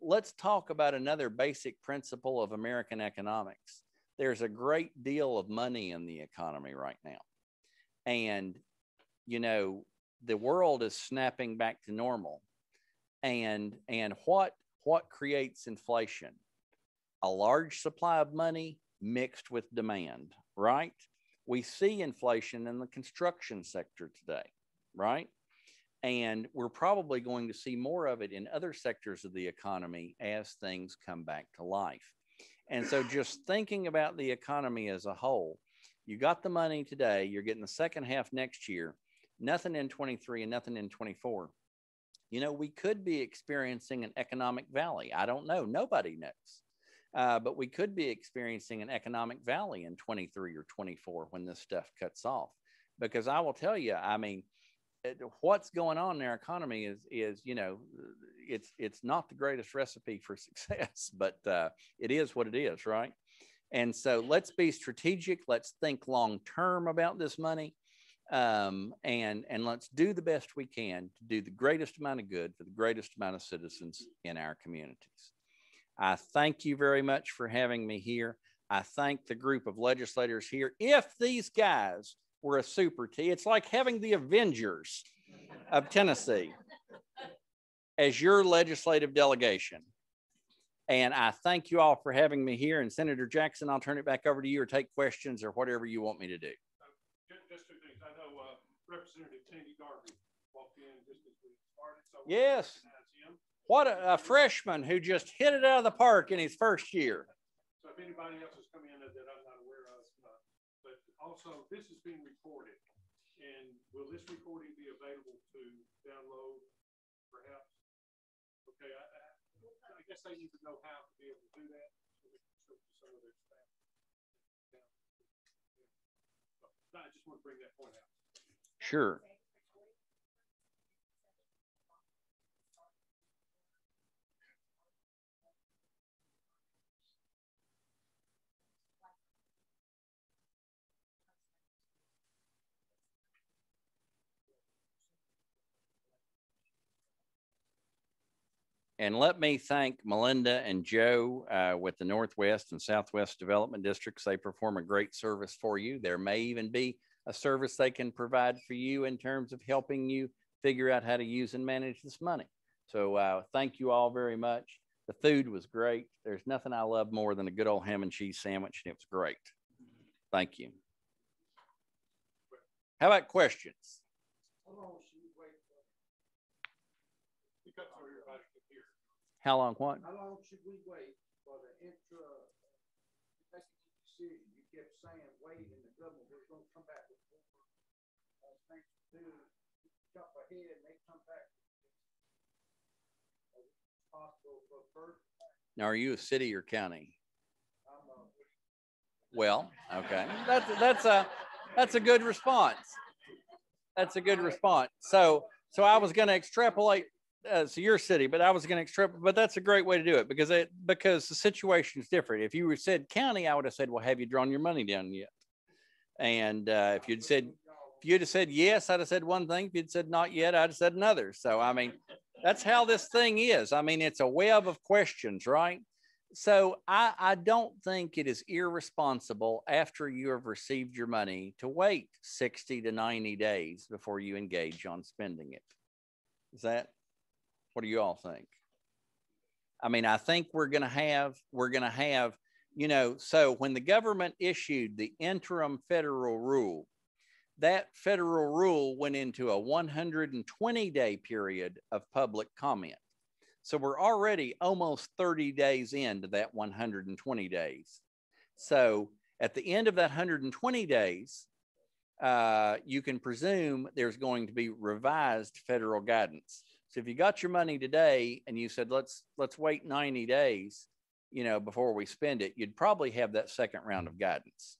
Let's talk about another basic principle of American economics. There's a great deal of money in the economy right now. And, you know, the world is snapping back to normal. And what creates inflation? A large supply of money mixed with demand, right? We see inflation in the construction sector today, right? And we're probably going to see more of it in other sectors of the economy as things come back to life. And so just thinking about the economy as a whole, you got the money today, you're getting the second half next year, nothing in 23 and nothing in 24. You know, we could be experiencing an economic valley. I don't know. Nobody knows. But we could be experiencing an economic valley in 23 or 24 when this stuff cuts off. Because I will tell you, I mean, what's going on in our economy is, you know, it's not the greatest recipe for success, but it is what it is, right? And so let's be strategic. Let's think long term about this money, and let's do the best we can to do the greatest amount of good for the greatest amount of citizens in our communities. I thank you very much for having me here. I thank the group of legislators here. If these guys were a super T, it's like having the Avengers of Tennessee as your legislative delegation. And I thank you all for having me here. And Senator Jackson, I'll turn it back over to you or take questions or whatever you want me to do. Just 2 things. I know Representative Tandy Garvey walked in just as we started. So yes. What a freshman who just hit it out of the park in his first year. So if anybody else has come in that I'm not aware of, but also this is being recorded. And will this recording be available to download perhaps? Okay, I guess they need to know how to be able to do that so they can show to some of their staff. So I just want to bring that point out. Sure. And let me thank Melinda and Joe with the Northwest and Southwest Development Districts. They perform a great service for you. There may even be a service they can provide for you in terms of helping you figure out how to use and manage this money. So thank you all very much. The food was great. There's nothing I love more than a good old ham and cheese sandwich, and it was great. Thank you. How about questions? How long what? How long should we wait for the decision? You kept saying wait, and the government was going to come back with things to do, jump ahead, and they come back. Possible for first. Now, are you a city or county? Well, okay. That's a good response. That's a good response. So I was going to extrapolate. So your city, but I was going to extrapolate, but that's a great way to do it because the situation is different. If you said county, I would have said, well, have you drawn your money down yet? And if you'd have said yes, I'd have said one thing. If you'd said not yet, I'd have said another. So, I mean, that's how this thing is. I mean, it's a web of questions, right? So I don't think it is irresponsible after you have received your money to wait 60 to 90 days before you engage on spending it. What do you all think? I mean, I think we're going to have, you know, so when the government issued the interim federal rule, that federal rule went into a 120-day period of public comment. So we're already almost 30 days into that 120 days. So at the end of that 120 days, you can presume there's going to be revised federal guidance. So if you got your money today and you said, let's wait 90 days, you know, before we spend it, you'd probably have that second round of guidance.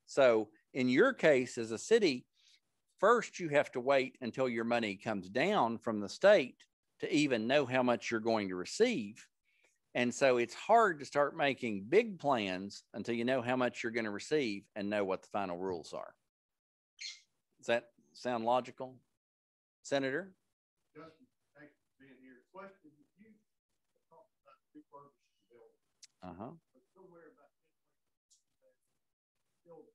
So in your case as a city, first you have to wait until your money comes down from the state to even know how much you're going to receive. And so it's hard to start making big plans until you know how much you're going to receive and know what the final rules are. Does that sound logical, Senator? Justin, thanks for being here. Question, you talked about refurbishing the building. Uh-huh. But somewhere about build the building.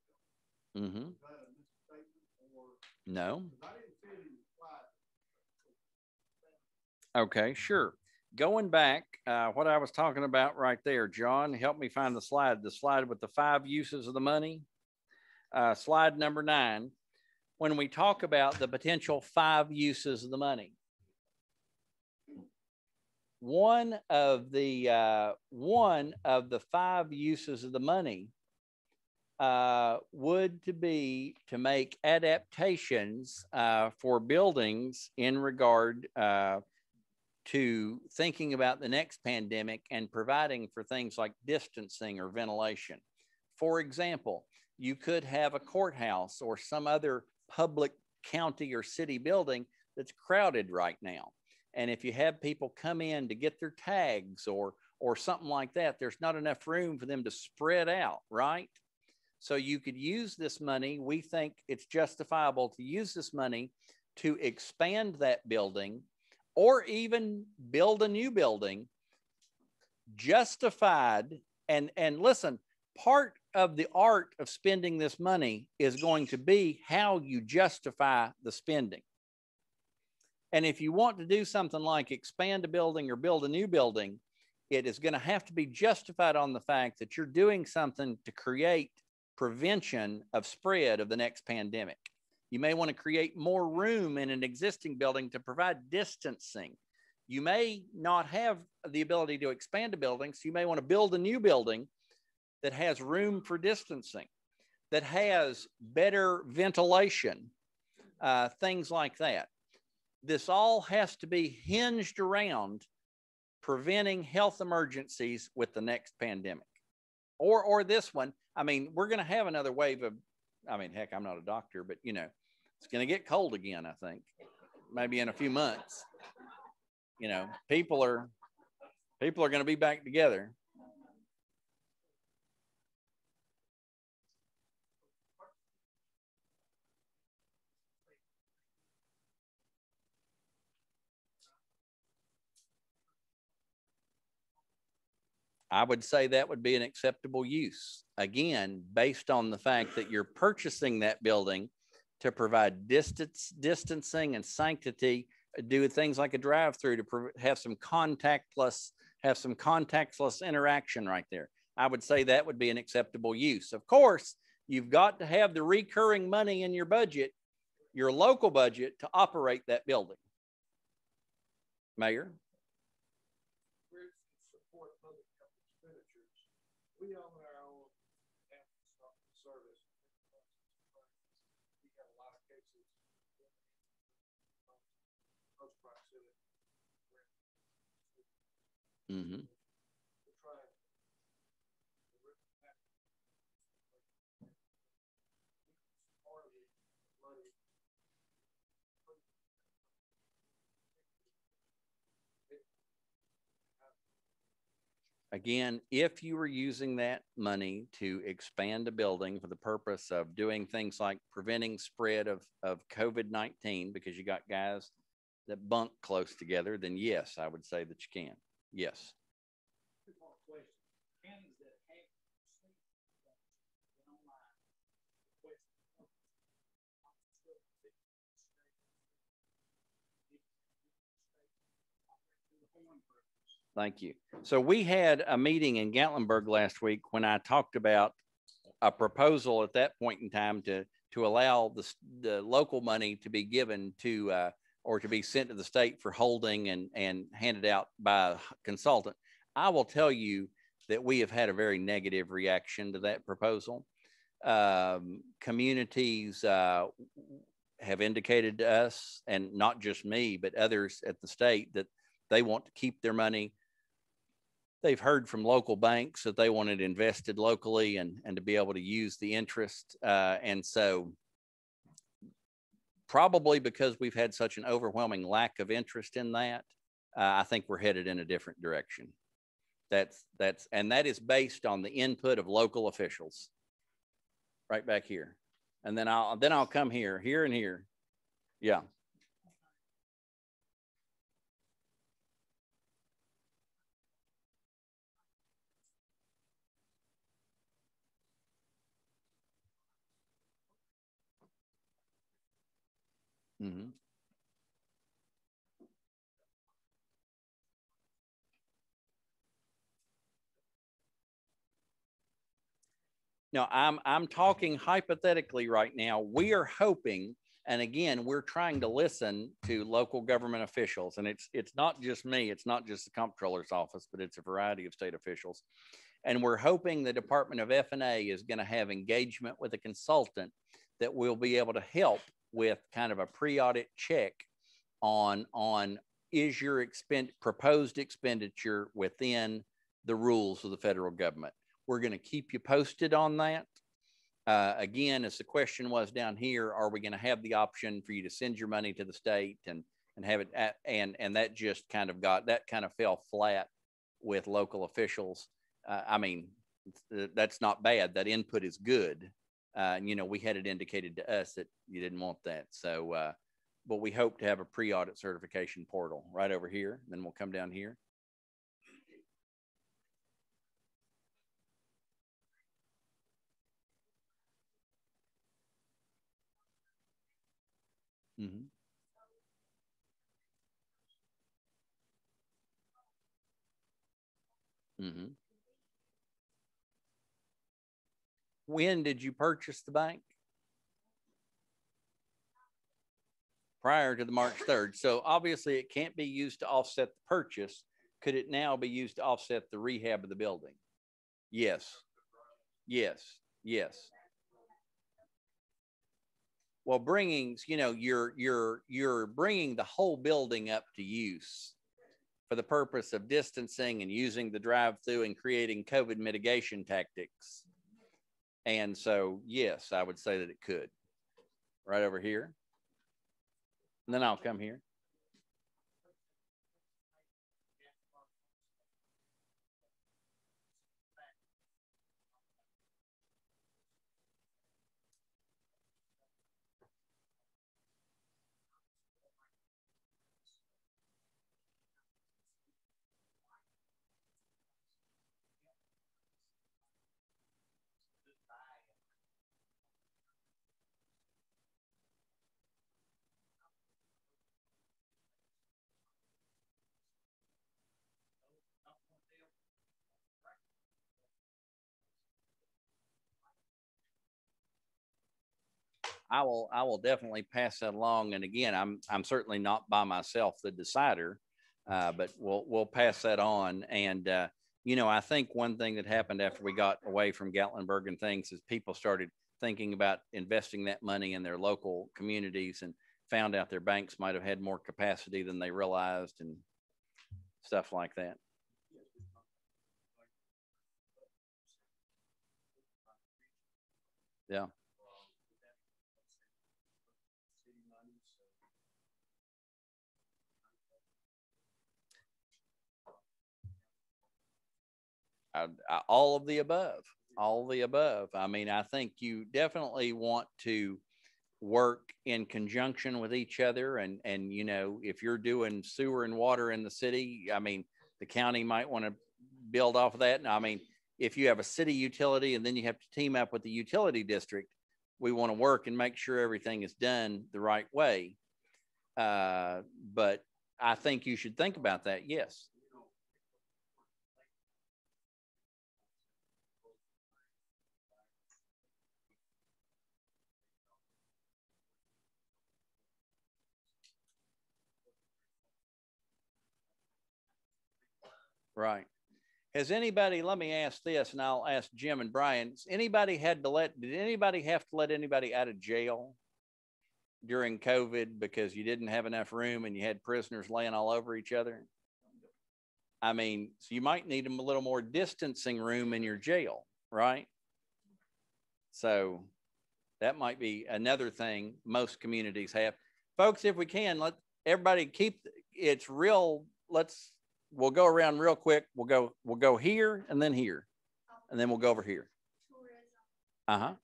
Mm-hmm. Is that a misstatement or? No. I didn't see it in the slide. Okay, sure. Going back, what I was talking about right there, John, help me find the slide with the 5 uses of the money. Slide number 9, when we talk about the potential 5 uses of the money. One of the 5 uses of the money would be to make adaptations for buildings in regard to thinking about the next pandemic and providing for things like distancing or ventilation. For example, you could have a courthouse or some other public county or city building that's crowded right now. And if you have people come in to get their tags or something like that, there's not enough room for them to spread out, right? So you could use this money. We think it's justifiable to use this money to expand that building or even build a new building, justified. And listen, part of the art of spending this money is going to be how you justify the spending. And if you want to do something like expand a building or build a new building, it is going to have to be justified on the fact that you're doing something to create prevention of spread of the next pandemic. You may want to create more room in an existing building to provide distancing. You may not have the ability to expand a building, so you may want to build a new building that has room for distancing, that has better ventilation, things like that. This all has to be hinged around preventing health emergencies with the next pandemic or this one. I mean, we're going to have another wave of, I mean, heck, I'm not a doctor, but you know, it's going to get cold again, I think, maybe in a few months. You know, people are going to be back together. I would say that would be an acceptable use. Again, based on the fact that you're purchasing that building to provide distancing and sanctity, do things like a drive-through to have some contactless interaction right there. I would say that would be an acceptable use. Of course, you've got to have the recurring money in your budget, your local budget, to operate that building. Mayor? We own our own service. We have a lot of cases. Close proximity. Mm-hmm. Again, if you were using that money to expand a building for the purpose of doing things like preventing spread of COVID-19 because you got guys that bunk close together, then yes, I would say that you can. Yes. Thank you. So we had a meeting in Gatlinburg last week when I talked about a proposal at that point in time to allow the local money to be given to or to be sent to the state for holding and handed out by a consultant. I will tell you that we have had a very negative reaction to that proposal. Communities have indicated to us, and not just me, but others at the state, that they want to keep their money. They've heard from local banks that they want it invested locally and to be able to use the interest. And so probably because we've had such an overwhelming lack of interest in that, I think we're headed in a different direction. And that is based on the input of local officials right back here. And then I'll come here and here. Yeah. Mm-hmm. No, I'm talking hypothetically right now. We are hoping, and again, we're trying to listen to local government officials, and it's not just me, it's not just the Comptroller's office, but it's a variety of state officials. And we're hoping the Department of F&A is going to have engagement with a consultant that will be able to help with kind of a pre-audit check on is your proposed expenditure within the rules of the federal government. We're going to keep you posted on that. Again, as the question was down here, are we going to have the option for you to send your money to the state and have it and that just kind of fell flat with local officials. I mean, that's not bad. That input is good. We had it indicated to us that you didn't want that. So, but we hope to have a pre-audit certification portal right over here. Then we'll come down here. Mm-hmm. Mm-hmm. When did you purchase the bank? Prior to the March 3rd. So obviously it can't be used to offset the purchase. Could it now be used to offset the rehab of the building? Yes. Yes. Yes. Well, you're bringing the whole building up to use for the purpose of distancing and using the drive-through and creating COVID mitigation tactics. And so, yes, I would say that it could. Right over here. And then I'll come here. I will definitely pass that along. And again, I'm certainly not by myself the decider, but we'll pass that on. And I think one thing that happened after we got away from Gatlinburg and things is people started thinking about investing that money in their local communities and found out their banks might have had more capacity than they realized and stuff like that. Yeah. All of the above. All of the above. I mean, I think you definitely want to work in conjunction with each other. And if you're doing sewer and water in the city, I mean, the county might want to build off of that. And I mean, if you have a city utility and then you have to team up with the utility district, we want to work and make sure everything is done the right way. But I think you should think about that. Yes. Right. Has anybody, let me ask this, and I'll ask Jim and Brian, did anybody have to let anybody out of jail? during COVID because you didn't have enough room and you had prisoners laying all over each other? I mean, so you might need a little more distancing room in your jail, right? So that might be another thing most communities have. Folks, if we can, let everybody keep it's real. We'll go around real quick. We'll go here and then here, and then we'll go over here. Uh-huh.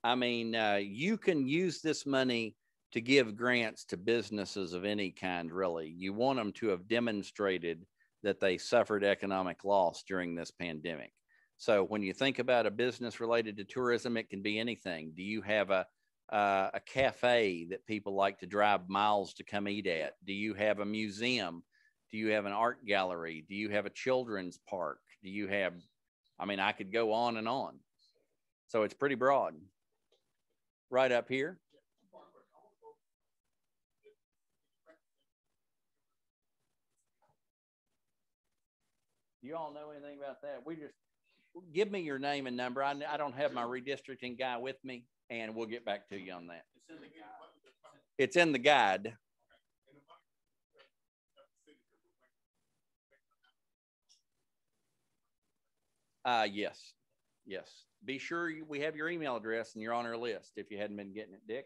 I mean, you can use this money to give grants to businesses of any kind, really. You want them to have demonstrated that they suffered economic loss during this pandemic. So when you think about a business related to tourism, it can be anything. Do you have a cafe that people like to drive miles to come eat at? Do you have a museum? Do you have an art gallery? Do you have a children's park? Do you have, I mean, I could go on and on. So it's pretty broad. Right up here. You all know anything about that? We just, give me your name and number. I don't have my redistricting guy with me, and we'll get back to you on that. It's in the guide. Yes. Yes. Be sure we have your email address and you're on our list if you hadn't been getting it, Dick.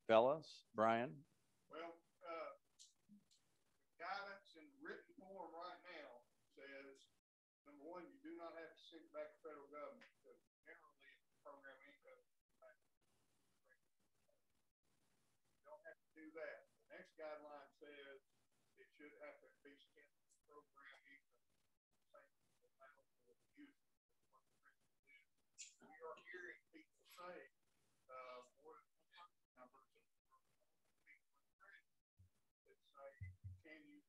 Fellas, Brian. Well, guidance in written form right now says, number one, you do not have to send it back to federal government because generally the program income. You don't have to do that. The next guideline says it should have to be spent in the program income. Same amount of use. We are hearing people say more numbers of people that say you can use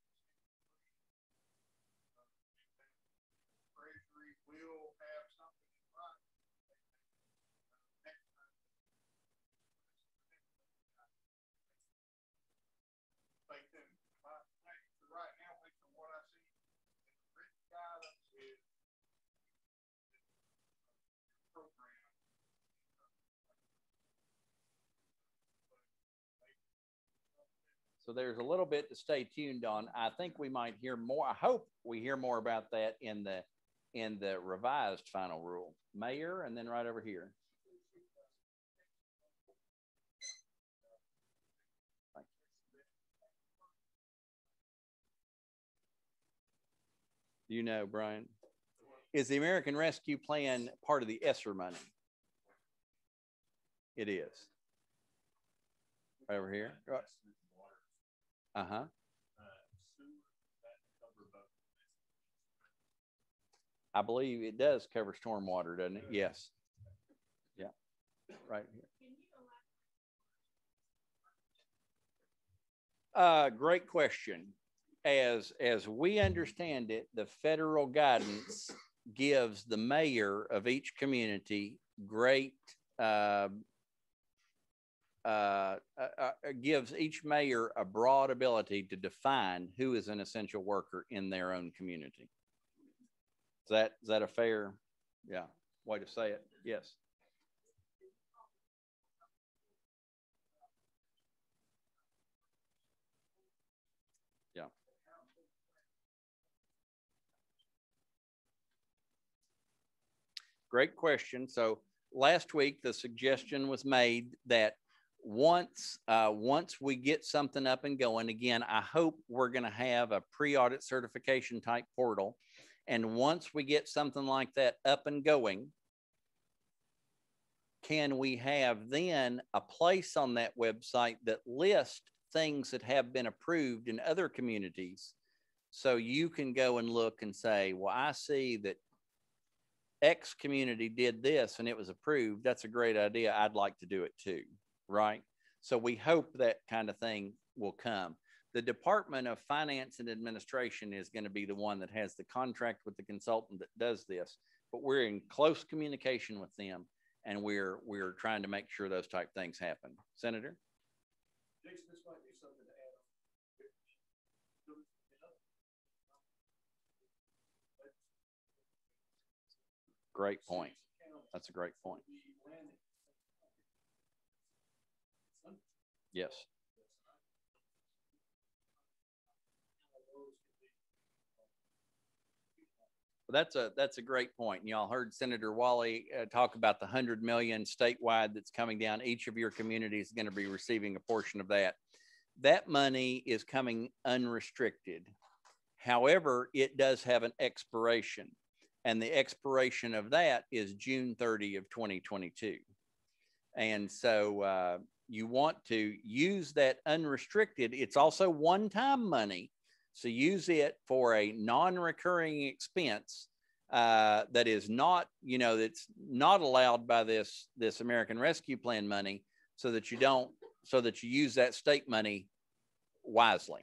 Treasury will have something in mind. Next time. Right now, based on what I see, the written guidance is program. So there's a little bit to stay tuned on. I think we might hear more. I hope we hear more about that in the revised final rule. Mayor, and then right over here. You know, Brian, is the American Rescue Plan part of the ESSER money? It is. Right over here. Uh-huh. I believe it does cover stormwater, doesn't it? Yes. Yeah. Right here. Great question. As we understand it, the federal guidance gives the mayor of each community gives each mayor a broad ability to define who is an essential worker in their own community. Is that a fair, way to say it? Yes. Yeah. Great question. So last week, the suggestion was made that once we get something up and going, again, I hope we're going to have a pre-audit certification type portal. And once we get something like that up and going, can we have then a place on that website that lists things that have been approved in other communities? So you can go and look and say, well, I see that X community did this and it was approved. That's a great idea. I'd like to do it too, right? So we hope that kind of thing will come. The Department of Finance and Administration is going to be the one that has the contract with the consultant that does this, but we're in close communication with them, and we're trying to make sure those type things happen. Senator? Jason, this might be something to add on. Great point. That's a great point. Yes. That's a great point. And y'all heard Senator Wally talk about the 100 million statewide that's coming down. Each of your communities is going to be receiving a portion of that. That money is coming unrestricted. However, it does have an expiration, and the expiration of that is June 30 of 2022. And so you want to use that unrestricted. It's also one-time money. So use it for a non-recurring expense that is not, that's not allowed by this American Rescue Plan money, so that you use that state money wisely.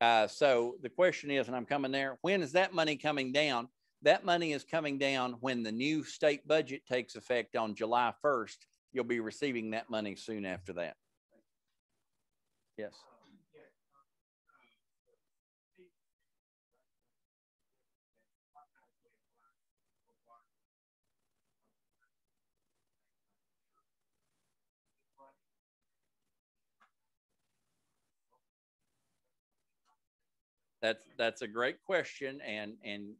So the question is, and I'm coming there, when is that money coming down? That money is coming down when the new state budget takes effect on July 1st. You'll be receiving that money soon after that. Yes. That's a great question, and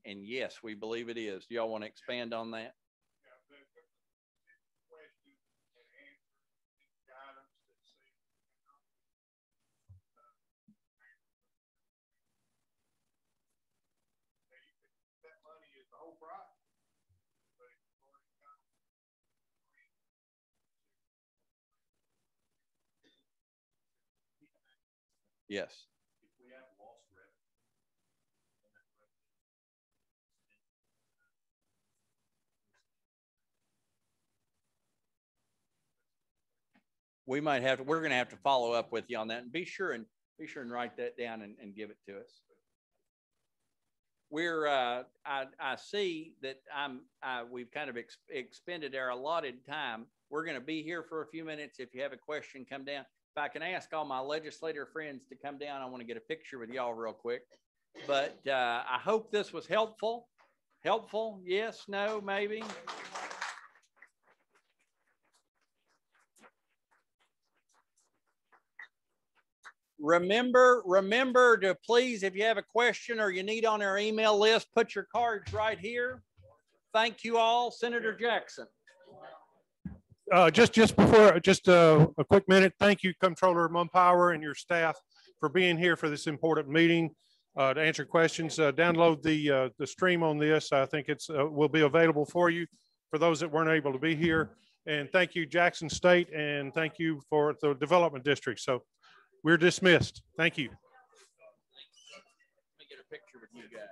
yes, we believe it is. Do y'all want to expand on that? Yes. We might have to, we're going to have to follow up with you on that, and be sure and write that down and give it to us. We're, I see that we've kind of expended our allotted time. We're going to be here for a few minutes. If you have a question, come down. If I can ask all my legislator friends to come down, I want to get a picture with y'all real quick. But I hope this was helpful. Helpful? Yes, no, maybe? Remember to please, if you have a question or you need on our email list, put your cards right here. Thank you all. Senator Jackson. Just a quick minute. Thank you, Comptroller Mumpower and your staff, for being here for this important meeting to answer questions. Download the stream on this. I think it's will be available for you for those that weren't able to be here. And thank you, Jackson State, and thank you for the Development District. So we're dismissed. Thank you. Let me get a picture with you guys.